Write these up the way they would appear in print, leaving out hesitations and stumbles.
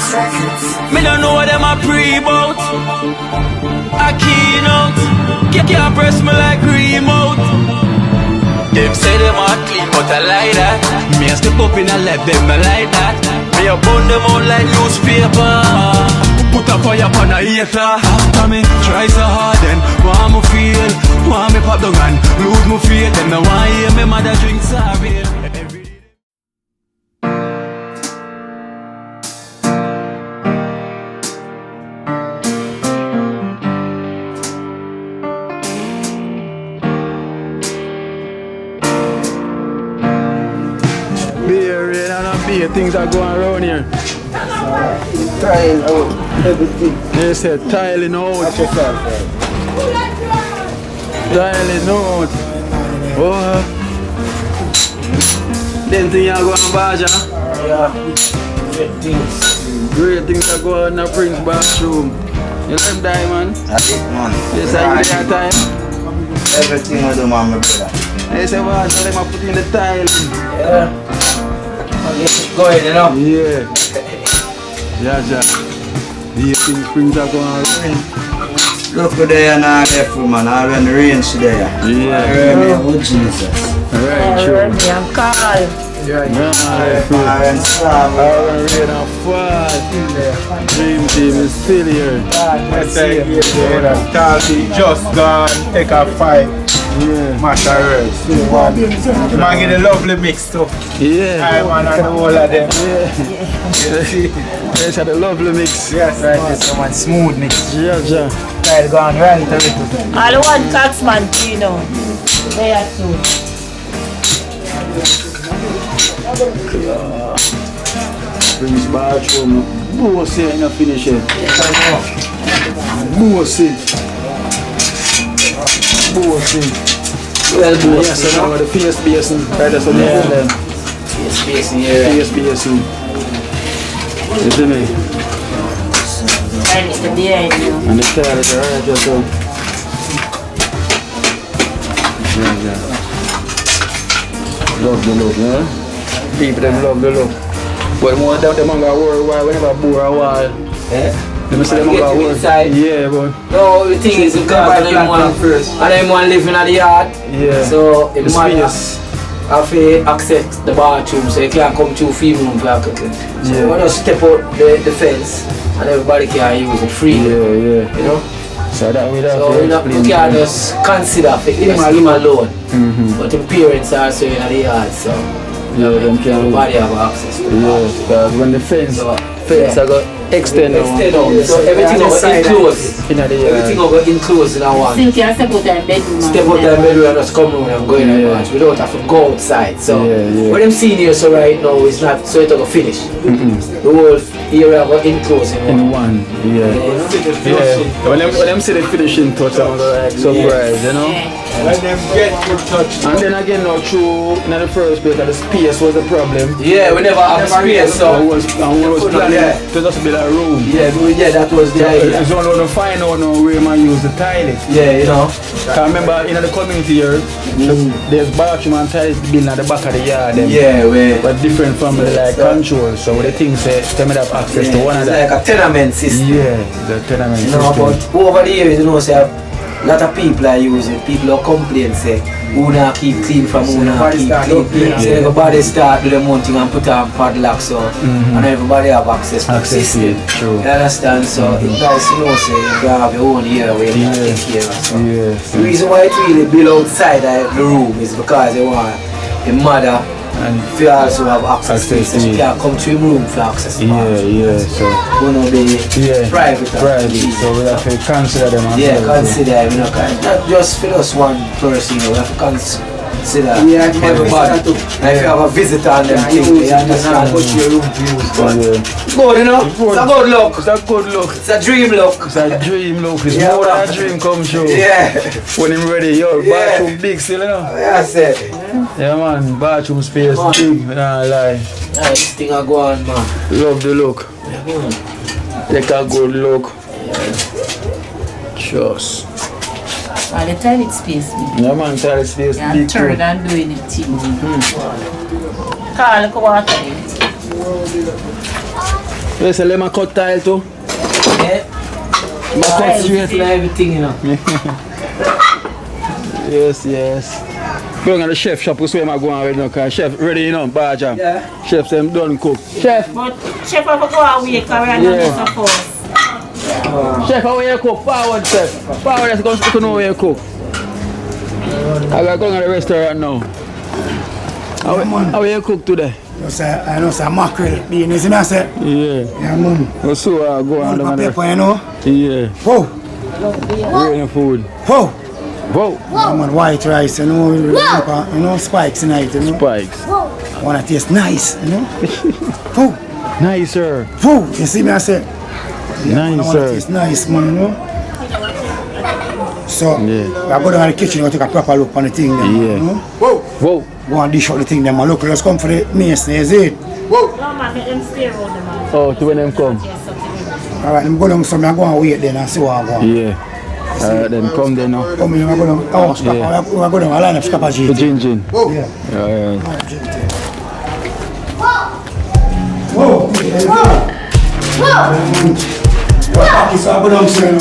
Me don't know what them a pre-bout. A keynote. Can't press me like remote. Them say them a clean, but I like that. Me a step up in a left, them not like that. Me a burn them out like newspaper. Put a fire upon a hater. After me try so hard, then want me feel, want me pop down and lose my faith. Them no want hear me mother drink sorry. Things are going around here. Tile out, everything. They said tiling out. Tiling out. Oh. Then things are going Baja. Yeah. Great things. Great things are going in the Prince bathroom. You know them Diamond? That's it, man. Yes, I give that time. Everything I do, man, my brother. They say, well, so them are putting the tiling. Yeah. Go ahead, you know? Yeah. Yeah. These things Prince are going around. Look at there and all there, man. All when the rain's there. Yeah. Oh, Jesus. Right, true. I'm Carl. Yeah, Rain and fall. Dream team is still here. Talty just gone, take a fight. Yeah. Macarons. You might get a lovely mix too. Yeah. I want to know all of them. It's a lovely mix. Yes, right. This one smooth mix. Yeah. Right, gone right. All one Caxman, you know. They are two. Prince bathroom. Bossy ain't not finish it. Bossy. Well, boss. Yes, I know the PS basin. Right, that's what they call them. PS here. PS basin. You see me? And it's the behind you. And the toilet right just so. Yeah. Love the look, yeah? People them love the look. But more than them gonna worry why whenever bore a while. Yeah. Them say them gonna worry. Yeah, but No, the thing is because I don't want to live in the yard. yeah. So it the space. have to access the bathroom, so you can't come to female room for cooking. So Yeah. you want to step out the fence and everybody can use it free. Yeah. You know? So that we have So to we explain. can just consider him alone. But the parents are also in the yard, so Yeah, them can. everybody have access to the Yeah, bathroom. because when the fence So, I got extend out. So everything over enclosed. in the Everything over enclosed in our one. Think you step out and bedroom. Step out the bedroom and just come round and go in the Yeah. match. We don't have to go outside. So Yeah. what I'm seeing here so right now is not so it's going to finish. The whole area will enclose in in one. one. Yeah. When them see the finishing touch, I'm like surprised, you know. Let them get good touch. And then again, now through in the first place, the space was the problem. Yeah, we never have space, so we was planning to just build a room. yeah, that was the idea. So when we find out now where man use the toilet. Yeah, you know. I remember in the community here, there's bathroom and toilet building at the back of the yard. Them. Yeah, But different family like control, so the things say them have access to one it's another. like a tenement system. Yeah, the tenement You know, system. but over the years, you know, say a lot of people are using, people are complaining, say, who not keep clean from who not keep clean. So everybody start do them one thing and put on padlock, so, and everybody have access to the system. it, true. You understand? So it's nice to know, say, you can have your own area where you can take care of. So. Yeah. The reason why it really built outside the room is because they want the mother And to also have access to it. So she can come to your room for access to yeah, so going to be private. So we have to consider them as Yeah, well. consider, you know, not just for us one person, you know, we have to consider everybody. And if you have a visitor and them things, you understand. Go to your room to use. But good, you know, it's a good look. It's a good look. It's a dream look. It's a dream look. It's Yeah, more than man. a dream come true. Yeah. When I'm ready, yo, Yeah. bathroom big still, you know. Yeah, I said. Yeah, man, bathroom space Man. big, nah lie. Nice thing I go on, man. Love the look. Take a good look. Just. Well, the toilet space. Yeah, man, toilet space Yeah, big turn too. and doing it too. Carl, look what I You say lemon cut tile too? Yeah. Lemon cut straight. For everything, you know. Yes. Going on the chef shop, we see him going already now, because chef ready, you know, bar jam. Yeah. Chef say him done cook. Chef! But chef have to go away because we are not supposed. Chef, how you cook? Forward, chef. Forward, let's go know where you cook. I got going to the restaurant now. How you cook today? I know some mackerel bean, you see me I say? Yeah. Yeah, man. So go on One the pepper, you know? Yeah. Whoa! Real food. Whoa! Whoa. Yeah, man, white rice, you know, spikes in it, you know? Spikes. I want to taste nice, you know? Whoa! Nice, sir. Whoa! You see me I say? I Nice, want to sir. taste nice, man, you know? So, Yeah. I go down to the kitchen and take a proper look on the thing, then, Yeah. you know? Whoa! Whoa. Go and dish out the thing, then, man. Look, let's come for the mason, is it? No man, let them stay around the man. Oh, to when them come? Alright, I'm going so I'm going to wait then and see what I go. Yeah. Then come then now. Come in, I'm going to I'm going to line up Scapa G. To Gin. Yeah. Alright. Whoa! So I'm going to say,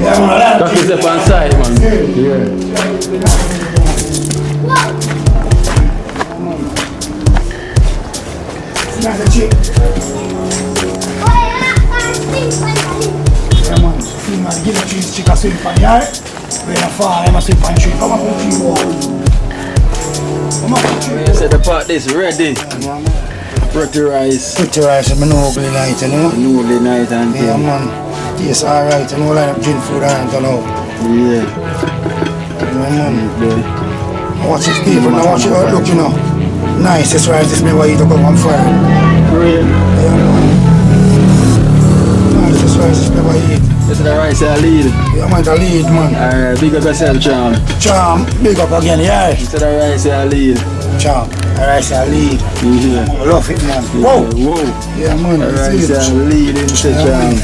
yeah, man, I That is up on side, man. Yeah. That's a chick. Yeah, man. See, man, give the cheese chick a sweet pan, yeah? When I fall, I'm a sweet pan tree. Come on, put you on. Come on, put you on. Set the pot this ready. Pretty rice. Pretty rice, I know ugly night, you know? Noodle night and Yeah, thing. man. Yes, alright, you know, line up gin food and you know. Yeah. Yeah, man. Yeah. Watch it, people, now watch it, look, you know. Nice, this rice, this me what you to come on fire. Real. Yeah, man. Nice, this rice, this me what you eat. This is the rice I lead. Yeah, man, the lead, man. Alright, big up yourself, Charm. Charm, big up again, yeah. This is the rice I lead. Charm, the rice I lead. Yeah. I love it, man. Yeah. Whoa! Whoa. Yeah, man, The I rice see I it. lead into Charm.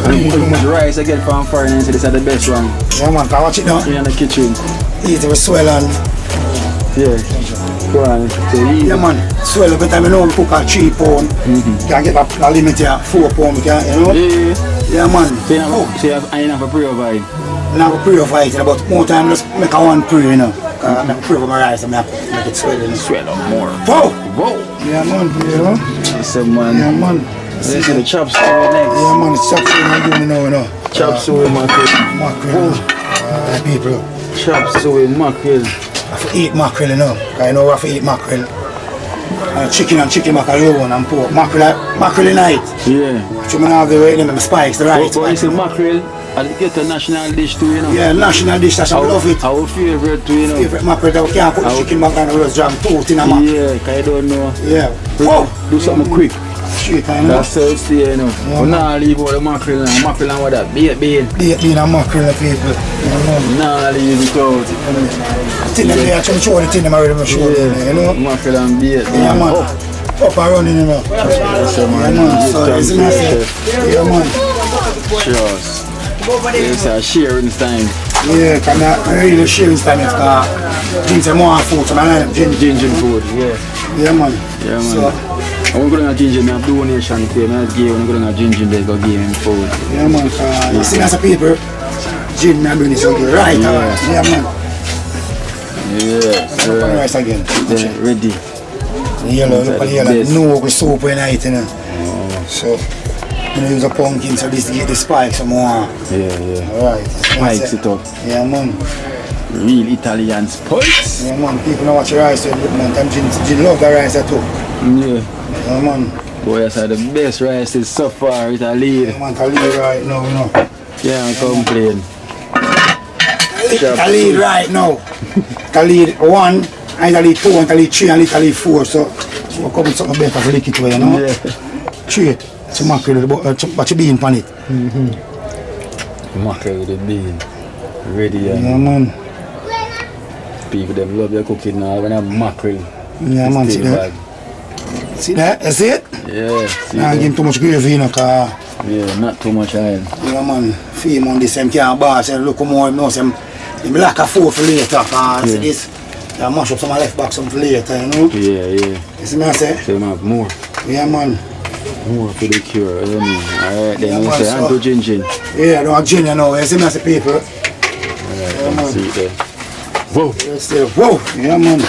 And how much rice I get from foreign, so this is the best one. Yeah, man, can watch it now. In the kitchen. Eat it with swell and... Yeah. Go on. So eat. Yeah, man, swell every time you know we cook a 3 pound. Can get a limit here, 4 pound, we can, you know? Yeah. Yeah, man. So you have a pre-provide. Now I pray over it, but more time just make a one pray, you know. I pray over my rice and I make it swell, you know. Swell up more. Whoa! Whoa. Yeah, man, you know. So man. Yeah, man. Let's see the chop suey next. Yeah, man, it's chop suey I do me now, you know. Chop suey mackerel. Mackerel. People, Chop suey mackerel. I have to eat mackerel, you know. I know I have to eat mackerel. Chicken and chicken macaroni and pork. Mackerel night. Yeah. So I have the way them the spikes, the rice. But it's a mackerel. I'll get a national dish too, you know. Yeah, national dish, that's I love it. Our favorite too, you know. Favorite mackerel that we can't put chicken back and roast jam tooth in a mackerel. Yeah, cause I don't know. Yeah. Whoa! Do something quick. Straight, I know. That's how it's there, you know. Yeah. We not leave out the mackerel and mackerel and what that. Bean. Being a mackerel, people. You know. Nah, leave it out. I think they actually show the thing them already, show them, you know. Mackerel and bean. Yeah, man. Up and running, you know. Yes, Yeah, man. man. So, it's nice. Yeah, man. Cheers. It's a sharing time. Yeah, can I really share this time because things are more food, so I like ginger. Ginger food, yeah. Yeah, man. Yeah, man. So, I'm going to ginger, I have donation to him. I give him, I'm going to ginger, they go give him food. yeah, man. You see, as a people, gin, I'm doing this again. Right, yeah, man. Yeah, Put the rice again. yeah, ready. The yellow, look at the yellow. Yes. No, with soup in it, you know. So, I'm going to use a pumpkin so this to get the spikes some more. Yeah. Alright. Spikes it up. Yeah, man. Real Italian spikes. Yeah, man. People know what your rice is, man. Time gin love the rice too. Yeah. Yeah, man. Boy, that's the best rice is so far, it's a lead. Yeah, man. Khalid right now, you know. Can't complain. Khalid right now. Khalid 1, and Khalid 2, and Khalid 3, and Khalid 4. So, we'll come with something better for lick it away, you know. Yeah. Straight. It's a mackerel, but you bean pan it. Mackerel with the bean. Ready and Yeah, man. people them love their cooking now when I have mackerel. Yeah, man. See Still that? See that? You see it? Yeah, see Nah, that? give him too much gravy, you know, cause, Yeah, not too much oil. yeah, man. Fame on this, him can't boss. Look more, you know, him lack of food for later, cause see this. I mash up some left back some for later, you know. Yeah. You see me I say? So you have more. Yeah, man. More for the cure, you know. Alright, then Yeah, you man, say, so- and to Gin. Yeah, no, gin, you know. You see me as a people. Alright, let's see it there. Whoa! Yes, yeah. Whoa! Yeah, man.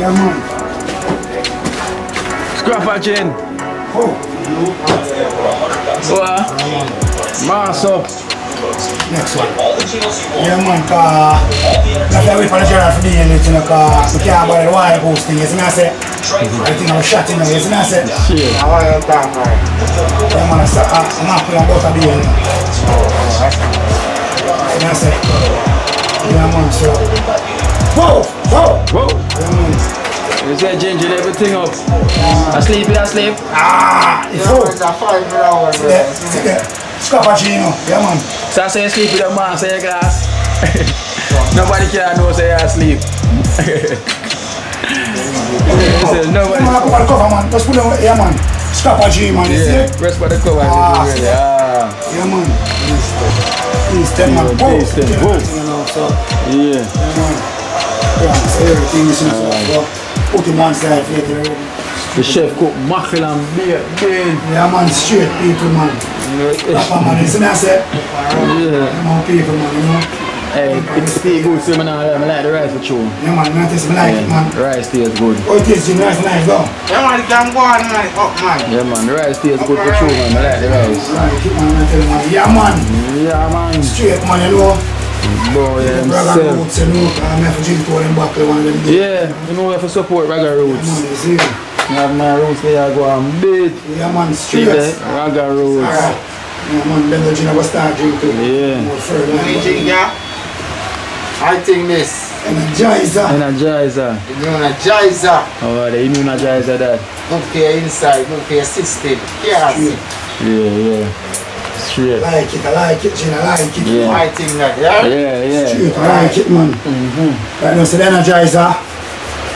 Yeah, man. Scrapper Gin! Oh, What? Mass up! next one. Yeah, man, that's why we for the journal for being it, you know, because we can't buy the wire post thing, you see me I say? I think I'm shot in there, you see me I say? Shit. Yeah, man, I'm not putting about a day, you know. Yeah, I say. Yeah, man, so. Whoa! Whoa! Whoa! Yeah, man. You say ginger everything up. Asleep, asleep. It's full. See there? Scrapper Gino, yeah, man. So I say sleep with a man, say a glass. Nobody can know say you asleep. Nobody. Man, put on the cover, man. Just put on, yeah, man. Scrapper G, man, you Yeah, see? rest by the cover. See there? Yeah. Yeah, man. Please, 10, man. Yeah, please, 10. Whoa. You know, so, Yeah. yeah, man. Yeah, so everything is in so put him one side for you already. The chef cook mackerel and beer. Yeah, man, straight people, man. Papa, man, you see me I say? Yeah. Yeah, man, people, man, you know? Hey, it's still good, so I like the rice for chew. Yeah, man, man, this me like it, man. Rice tastes good. Oh, it is, nice, nice, though. Yeah, man, it can go on, man. Up, man. Yeah, man, the rice tastes good for chew, man. I like the rice. Right, keep man, I tell you, man. Yeah, man. Yeah, man. Straight, man, you know? Boy, yeah, Brother himself. Roots, you know? I'm here for drink to them back, one of them. Yeah, you know, if I support Raga Roots. Man, you see? I have my roots there, I go and beat. Yeah, man, See straight. there, Raga Roots. Alright. Yeah, man, then the gin I go start drink too. Yeah. More further. Anything, yeah? I think this. Energizer. Energizer. Immunizer. Oh, the immunizer that. Good for your inside, good for your system. Yes. Yeah. Straight. I like it, gin, I like it. Yeah. I think that, yeah? Yeah. Straight, I like it, man. Right now, so the Energizer.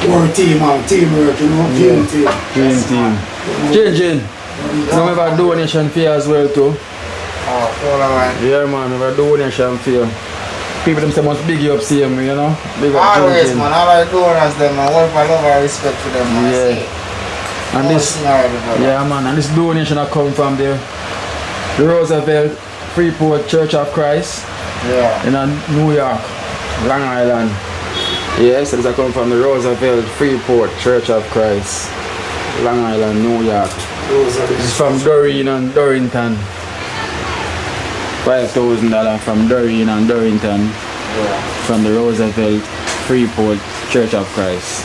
We're a team, man. Teamwork, you know? Team. Green team. Gin. You know, we have a donation fee as well too. Oh, hold on, man. Yeah, man, we have a donation fee. People them say must big you up, see me, you know? Big up Always, Gin. man. All I do is them, man. What if I love and respect to them, man? Yeah. And this, Yeah. yeah, man, and this donation I come from the Roosevelt Freeport Church of Christ Yeah. in New York, Long Island. Yes, this I come from the Roosevelt Freeport Church of Christ, Long Island, New York. This is from Doreen and Dorrington. $5,000 from Doreen and Dorrington from the Roosevelt Freeport Church of Christ.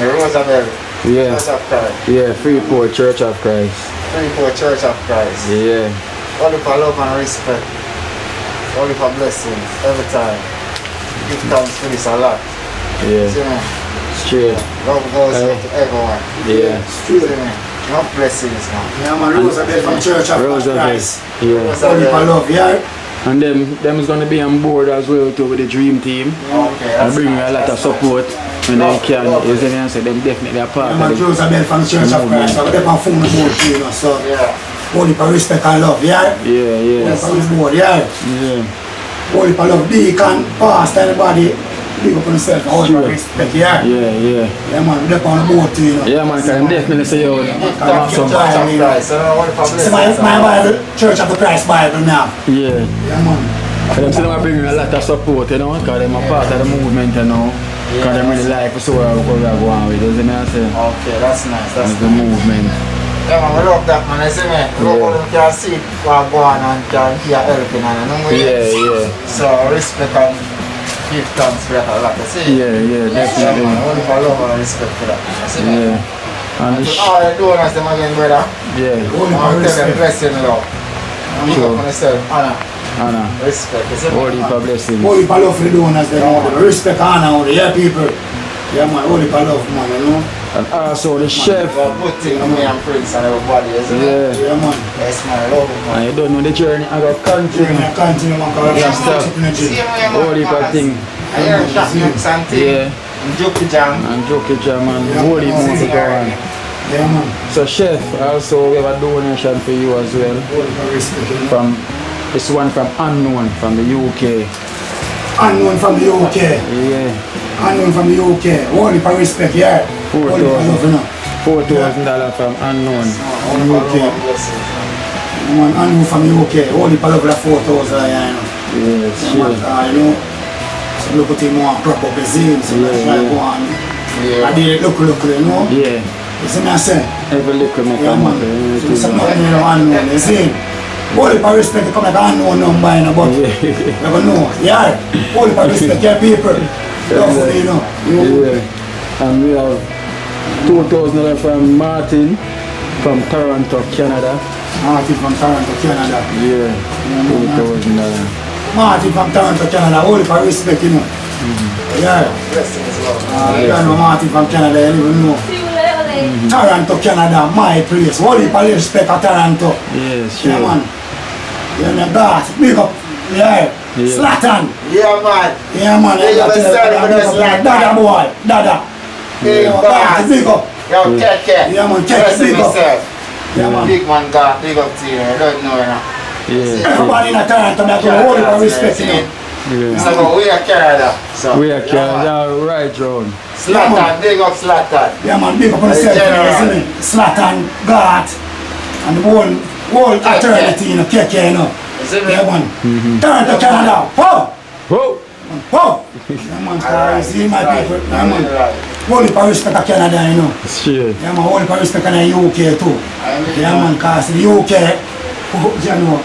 The Roosevelt. Yeah, Church of Christ. yeah, Freeport Church of Christ. Freeport Church of Christ. Yeah, Only for love and respect. Only for blessings. Every time. Give thanks for this a lot. See yeah, me? straight. Love goes out to everyone. Yeah, See me? No blessings, man. Yeah, man, Roosevelt from Church of Roosevelt. Christ. Yeah, Only for love, yeah? and them is gonna be on board as well too with the Dream Team. Okay, And that's bring a lot of support when they can. You see me? I say them definitely a part Yeah, man, of the Roosevelt from Church of Christ. So they're on phone board, you know, so Yeah. only for respect and love, yeah? yeah, From his board, yeah? yeah. Only for love, deacon, pastor, anybody, big up on yourself, only for respect, yeah? Yeah. Yeah, man, they're on the board too, you know. Yeah, man, can definitely say yo, Give I'm thanks to some. Church of Christ. I don't know what for See blessings. my Bible, Church of the Christ Bible now. Yeah. Yeah, man. And them say them are bringing a lot of support, you know, because them are part of the movement, you know. Because them really like so what we are going with, you see me? I say, Okay, that's nice. That's it's the movement. Yeah, man, we love that, man. You see me? Love how them can see what going on and can hear everything. And you know, Yeah. So, respect and give thanks for that a lot. You see? Yeah, Yeah, definitely. man. Only for love and respect for that. You see me? Yeah. And the So, all you doing is them again, brother. yeah. Only for I'll tell them respect. blessing, love. And look Sure. up on yourself. Anna. honor. Respect. You see me, Holy man? for blessings. Holy for love for the donors, they know. Respect, honor, yeah, people. Yeah, man, holy for love, man, you know. And also the chef. You good thing to me and Prince and everybody, isn't it? Yeah. Yeah, man. Yes, man, I love it, man. And you don't know the journey I got During continue. the continue, man, because Yeah, I'm stop. still in the See gym. me, man, Holy for cause thing. I hear shot nooks and thing. Yeah. And Jokey Jam. And Jockey Jam and Yeah. holy Yeah. music on. Yeah, man. So chef, also we have a donation for you as well. Holy for respect, you know. From this one from Unknown from the UK. Unknown from the UK. Yeah. Unknown from the UK. Holy for respect, yeah. Holy for love, you know. $4,000 from Unknown. Okay. Man, unknown from the UK. Holy for love, like 4,000, yeah, you know. Yes, Yeah, man, sure. you know. So look at him and prop up his zine, so that's why I go on. I did it look, you know. Yeah. You see me I say? Every little make Yeah, a man. So something you know unknown, you see? Holy for respect, you come like an unknown number, you know, but you never know. Yeah, holy for respect, yeah, people. Love you know. Yeah. And we have $2,000 from Martin from Toronto, Canada. Martin from Toronto, Canada. Yeah. $2,000. Martin from Toronto, Canada. Holy for respect, you know. Yeah. Blessings, love. You don't know Martin from Canada, you don't even know. Toronto, Canada, my place. Holy for respect at Toronto. Yes, Yeah, sure. man. Yeah, man, God, big up. Yeah. Yeah. Slatan. Yeah, man. Yeah, man. Big up yourself, Big up, Zlatan. Dada boy. Dada. Big Yeah, boss. God, big up. Yo, Keke. Yeah, man, Keke, Blessing big up. myself. Yeah, man. Big man, God, big up to you. I don't know, you know. Yeah. Everybody in Toronto, they have holy for respect, you know. Yeah. So, but we are Canada. So, We are yeah, Canada right round. Zlatan, big up Zlatan. Yeah, man, big up on yourself, you know, General. see me? Slatan, God, and the whole eternity, you know, Keke, you know. See me? Yeah, man. Toronto, Canada. Whoa! Whoa! Whoa! Yeah, man, Alright. see my people. Yeah, man. Alright. Holy for respect of Canada, you know. Shit. Yeah, man, holy for respect of the UK too. Yeah, man, cause the UK, you know,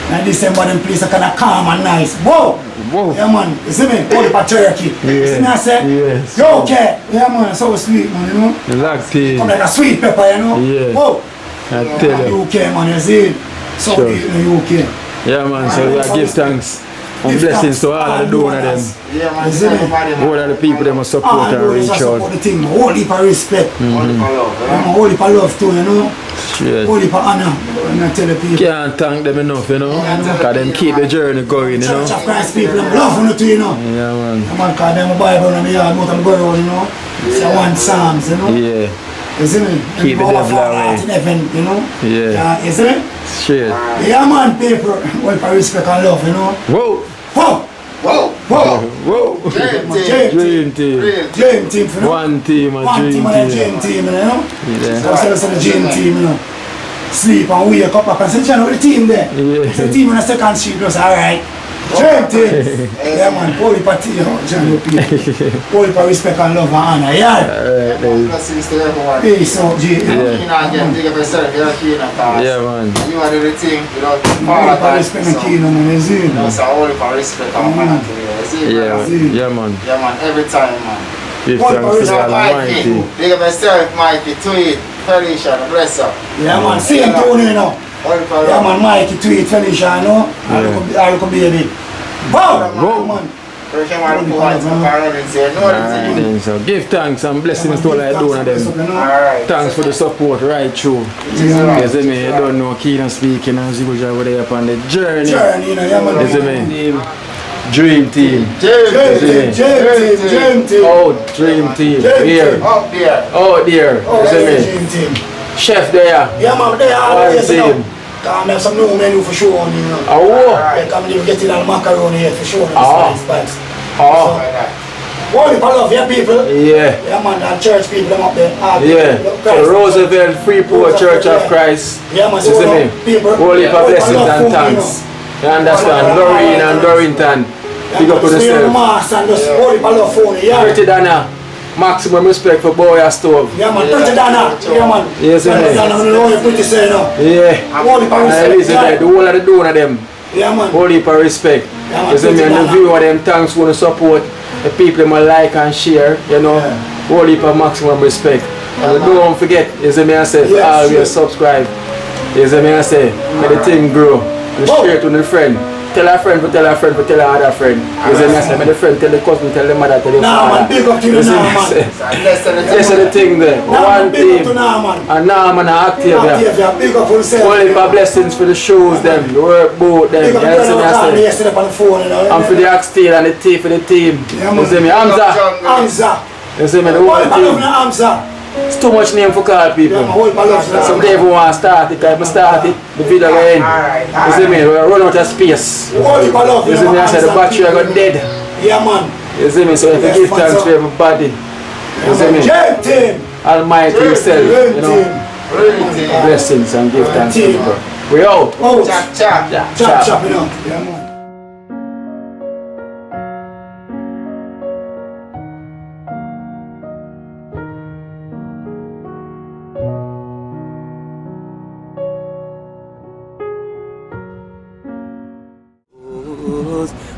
in December, them place are kind of calm and nice. Whoa! Whoa. Yeah, man, you see me? Holy for Turkey. You see me, I say? Yes. UK. Yeah, man, so sweet, man, you know. Relax, tea. Come like a sweet pepper, you know. Yeah. Whoa! I tell you. UK, man, you see? So Sure. in the UK. Yeah, man, so we give thanks and blessings to all of the donors them. Yeah, man, You see me? everybody, man. All of the people them must support All and those reach that support out. the thing, holy for respect. Only for love, Yeah, eh? man, holy for love too, you know. Shit. Holy for honor. And I tell the people. Can't thank them enough, you know. Because them keep the journey going, you know. Church of Christ people, them love you too, you know. Yeah, man. Yeah, man, cause them a Bible in the yard, but I'm going on, you know. Say one Psalms, you know. Yeah. You see me? Keep the Our devil Father away. in heaven, you know. Yeah. You see me? Shit. Yeah, man, people. Well, for respect and love, you know. Whoa! Whoa! Whoa! Whoa! Whoa! Dream team. Dream Dream team. Dream. Dream team, you know. One team, a One dream team and a team. dream team, you know. Yeah. So I say the dream team, you know. Sleep and wake up back and say, you know, the team there. Yeah. The team on the second sheet was alright. Dream team. Yeah, man, holy for you know, John Holy for respect and love and honor, yeah. Alright, then. Blessings to everyone. Peace out, G. Yeah. You know, again, big up yourself, you're a kingdom cause. Yeah, man. You are the thing without Holy for respect and kingdom, man, you see. You know, so only for respect and honor to you. You see, Yeah, brother? yeah, man. Yeah, man, every time, man. Give One thanks to person, the Mikey, Almighty. big up yourself, Mikey, tweet, Felicia, bless up. Yeah, man, same tone, you know. Only for Yeah, love. man, Mikey, tweet, Felicia, you know. I look a baby. Wow! Whoa. Man. First time I look at my parents and say, no, Alright, the thing. then. So give thanks and blessings to all of the donors them. Alright. Thanks for the support right through. Yeah. You see me, you don't know Keenan speaking as usual over there upon the journey. Journey, you know, yeah, man. You see me? Dream team. Dream team, dream team. Oh, dream team. Here. Up there. Oh dear. Oh, You see yeah, me? dream team. Chef there. Yeah, man, they are One always, you know. team. Come have some new menu for sure on you know. Oh. They come and get it on macaroni here for sure on the Ah. spice. Oh. Like that. Holy for love, yeah, people. Yeah. Yeah, man, and church people, them up there. Yeah. Christ. So Roosevelt Freeport Church of Christ. Yeah, man, You so see all me? people. Holy for Holy blessings love and food, thanks. you You understand? Doreen and Dorrington. Big up to the yourself. mass and just holy for love phone, yeah. Pretty Dana. Maximum respect for Boya Stove. Yeah, man, pretty Dana. Yeah, man. Yes, Pretty man. Dana, you know, you're pretty say, no. Yeah. Holy for And respect. Elizabeth, the whole of the donor them. Yeah, man. Holy for respect. Yeah, man, You see me, and the Dana. viewer them thanks for the support. The people them like and share, you know. Yeah. Holy for maximum respect. And don't forget, you see me, I say, Yes, always yes. subscribe. You see me, I say, let the thing grow. And Whoa. share it with a friend. tell a friend, tell a friend, tell another friend. You see me, I say, the friend tell the cousin, tell the mother, tell the father. Man, big up to you now, man. That's the thing there. One big up to team. now, man. And now man and Octavia. Big up for yourself. Only for blessings for the shoes, them, the work boat, them. Big up You see me, I say. yesterday on the phone, you know. I'm for the Ox Steel and the T for the team. You see me, Hamza. You see me, the whole team. It's too much name for call people. Some day if we want to start it, if I start it, the video go in. You see me, we run out of space. You see me, I said the battery got dead. Yeah, man. You see me, so if you give thanks to everybody. You see me, Almighty Himself, you know, blessings and give thanks to people. We out. Chop, you know. Yeah, man.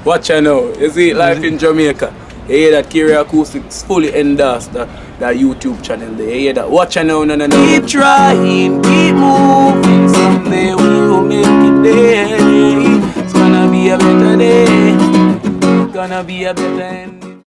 Watch I know, you see Life in Jamaica. You hear that Kerry Acoustics fully endorsed that YouTube channel there. You hear that? Watch I know, no. Keep trying, keep moving. Someday we will make it there. It's gonna be a better day. It's gonna be a better end.